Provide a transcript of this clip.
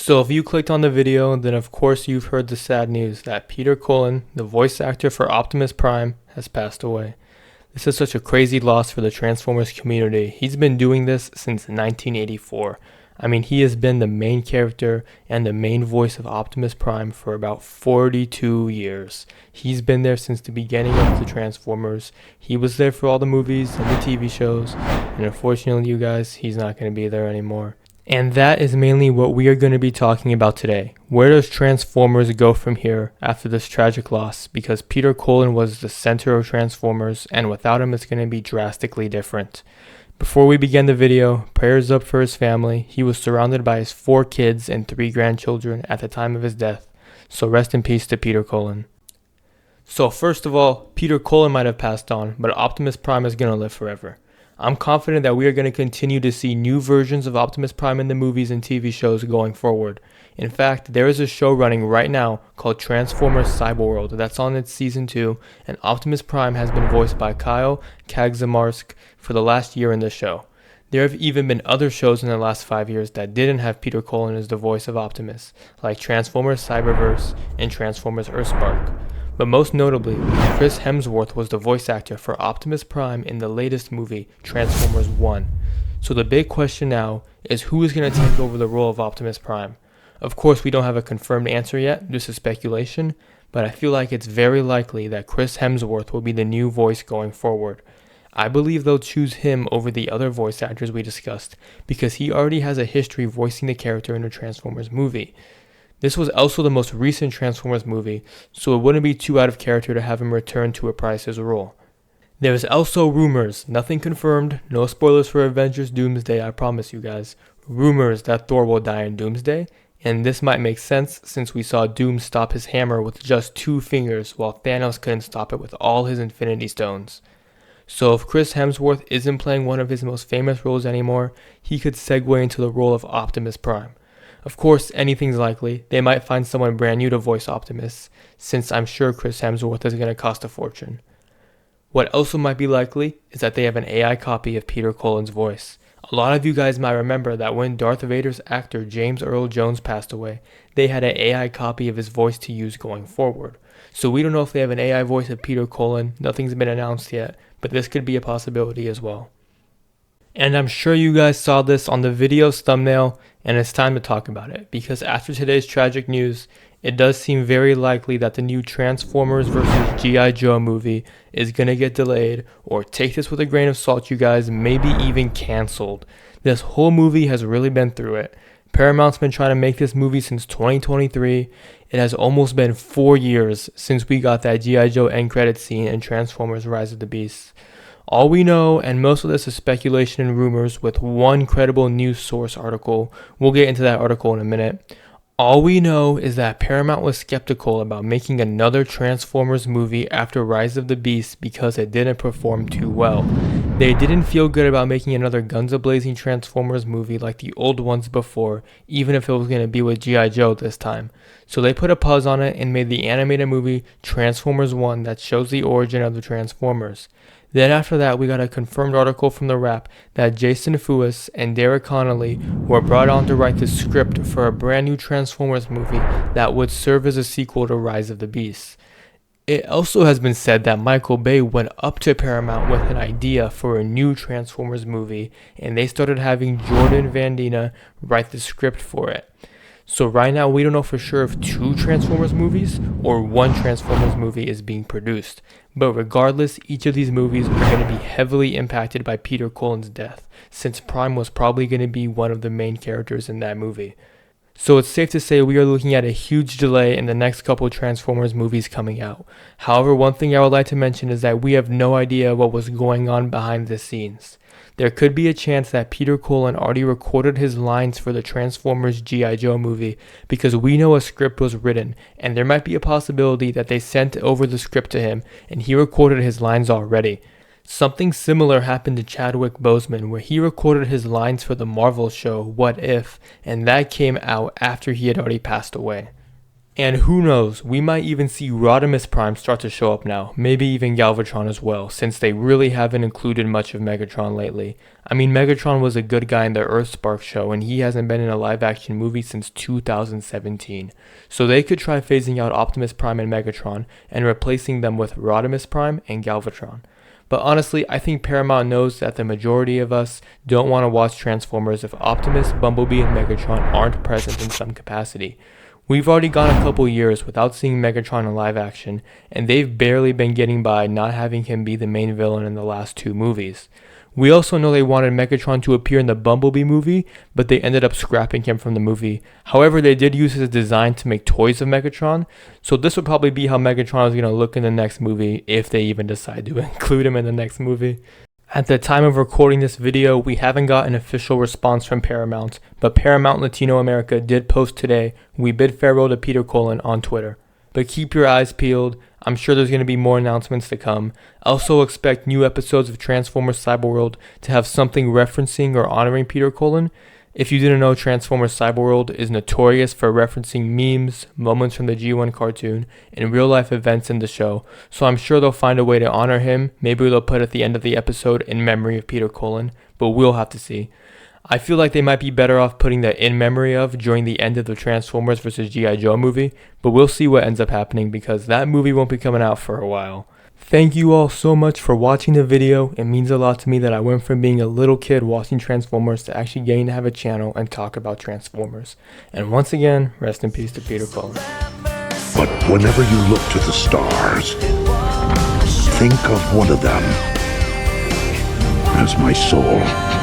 So if you clicked on the video, then of course you've heard the sad news that Peter Cullen, the voice actor for Optimus Prime, has passed away. This is such a crazy loss for the Transformers community. He's been doing this since 1984. I mean, he has been the main character and the main voice of Optimus Prime for about 42 years. He's been there since the beginning of the Transformers. He was there for all the movies and the TV shows, and unfortunately, you guys, he's not going to be there anymore. And that is mainly what we are going to be talking about today. Where does Transformers go from here after this tragic loss? Because Peter Cullen was the center of Transformers, and without him it's going to be drastically different. Before we begin the video, prayers up for his family. He was surrounded by his 4 kids and 3 grandchildren at the time of his death. So rest in peace to Peter Cullen. So first of all, Peter Cullen might have passed on, but Optimus Prime is going to live forever. I'm confident that we are going to continue to see new versions of Optimus Prime in the movies and TV shows going forward. In fact, there is a show running right now called Transformers Cyberworld that's on its season 2, and Optimus Prime has been voiced by Kyle Kaczmarczyk for the last year in the show. There have even been other shows in the last 5 years that didn't have Peter Cullen as the voice of Optimus, like Transformers Cyberverse and Transformers Earthspark. But most notably, Chris Hemsworth was the voice actor for Optimus Prime in the latest movie, Transformers I. So the big question now is who is going to take over the role of Optimus Prime? Of course, we don't have a confirmed answer yet, this is speculation, but I feel like it's very likely that Chris Hemsworth will be the new voice going forward. I believe they'll choose him over the other voice actors we discussed, because he already has a history voicing the character in a Transformers movie. This was also the most recent Transformers movie, so it wouldn't be too out of character to have him return to reprise his role. There's also rumors, nothing confirmed, no spoilers for Avengers Doomsday, I promise you guys. Rumors that Thor will die in Doomsday, and this might make sense since we saw Doom stop his hammer with just 2 fingers while Thanos couldn't stop it with all his Infinity Stones. So if Chris Hemsworth isn't playing one of his most famous roles anymore, he could segue into the role of Optimus Prime. Of course, anything's likely. They might find someone brand new to voice Optimus, since I'm sure Chris Hemsworth is going to cost a fortune. What also might be likely is that they have an AI copy of Peter Cullen's voice. A lot of you guys might remember that when Darth Vader's actor James Earl Jones passed away, they had an AI copy of his voice to use going forward. So we don't know if they have an AI voice of Peter Cullen, nothing's been announced yet, but this could be a possibility as well. And I'm sure you guys saw this on the video's thumbnail, and it's time to talk about it, because after today's tragic news, it does seem very likely that the new Transformers vs. G.I. Joe movie is going to get delayed, or take this with a grain of salt you guys, maybe even cancelled. This whole movie has really been through it. Paramount's been trying to make this movie since 2023. It has almost been 4 years since we got that G.I. Joe end credit scene in Transformers Rise of the Beasts. All we know, and most of this is speculation and rumors with one credible news source article, we'll get into that article in a minute. All we know is that Paramount was skeptical about making another Transformers movie after Rise of the Beasts because it didn't perform too well. They didn't feel good about making another guns a-blazing Transformers movie like the old ones before, even if it was going to be with G.I. Joe this time. So they put a pause on it and made the animated movie Transformers 1 that shows the origin of the Transformers. Then after that, we got a confirmed article from The Wrap that Jason Fuess and Derek Connolly were brought on to write the script for a brand new Transformers movie that would serve as a sequel to Rise of the Beasts. It also has been said that Michael Bay went up to Paramount with an idea for a new Transformers movie, and they started having Jordan Van Dina write the script for it. So right now, we don't know for sure if 2 Transformers movies or 1 Transformers movie is being produced. But regardless, each of these movies are going to be heavily impacted by Peter Cullen's death, since Prime was probably going to be one of the main characters in that movie. So it's safe to say we are looking at a huge delay in the next couple Transformers movies coming out. However, one thing I would like to mention is that we have no idea what was going on behind the scenes. There could be a chance that Peter Cullen already recorded his lines for the Transformers G.I. Joe movie because we know a script was written, and there might be a possibility that they sent over the script to him and he recorded his lines already. Something similar happened to Chadwick Boseman, where he recorded his lines for the Marvel show What If, and that came out after he had already passed away. And who knows, we might even see Rodimus Prime start to show up now, maybe even Galvatron as well, since they really haven't included much of Megatron lately. I mean, Megatron was a good guy in the Earthspark show, and he hasn't been in a live-action movie since 2017. So they could try phasing out Optimus Prime and Megatron, and replacing them with Rodimus Prime and Galvatron. But honestly, I think Paramount knows that the majority of us don't want to watch Transformers if Optimus, Bumblebee, and Megatron aren't present in some capacity. We've already gone a couple years without seeing Megatron in live action, and they've barely been getting by not having him be the main villain in the last two movies. We also know they wanted Megatron to appear in the Bumblebee movie, but they ended up scrapping him from the movie. However, they did use his design to make toys of Megatron, so this would probably be how Megatron is going to look in the next movie, if they even decide to include him in the next movie. At the time of recording this video, we haven't got an official response from Paramount, but Paramount Latino America did post today, "We bid farewell to Peter Cullen" on Twitter. But keep your eyes peeled, I'm sure there's going to be more announcements to come. Also expect new episodes of Transformers Cyberworld to have something referencing or honoring Peter Cullen. If you didn't know, Transformers Cyberworld is notorious for referencing memes, moments from the G1 cartoon, and real-life events in the show, so I'm sure they'll find a way to honor him. Maybe they'll put at the end of the episode in memory of Peter Cullen, but we'll have to see. I feel like they might be better off putting the in memory of during the end of the Transformers vs. G.I. Joe movie, but we'll see what ends up happening because that movie won't be coming out for a while. Thank you all so much for watching the video. It means a lot to me that I went from being a little kid watching Transformers to actually getting to have a channel and talk about Transformers. And once again, rest in peace to Peter Cullen. But whenever you look to the stars, think of one of them as my soul.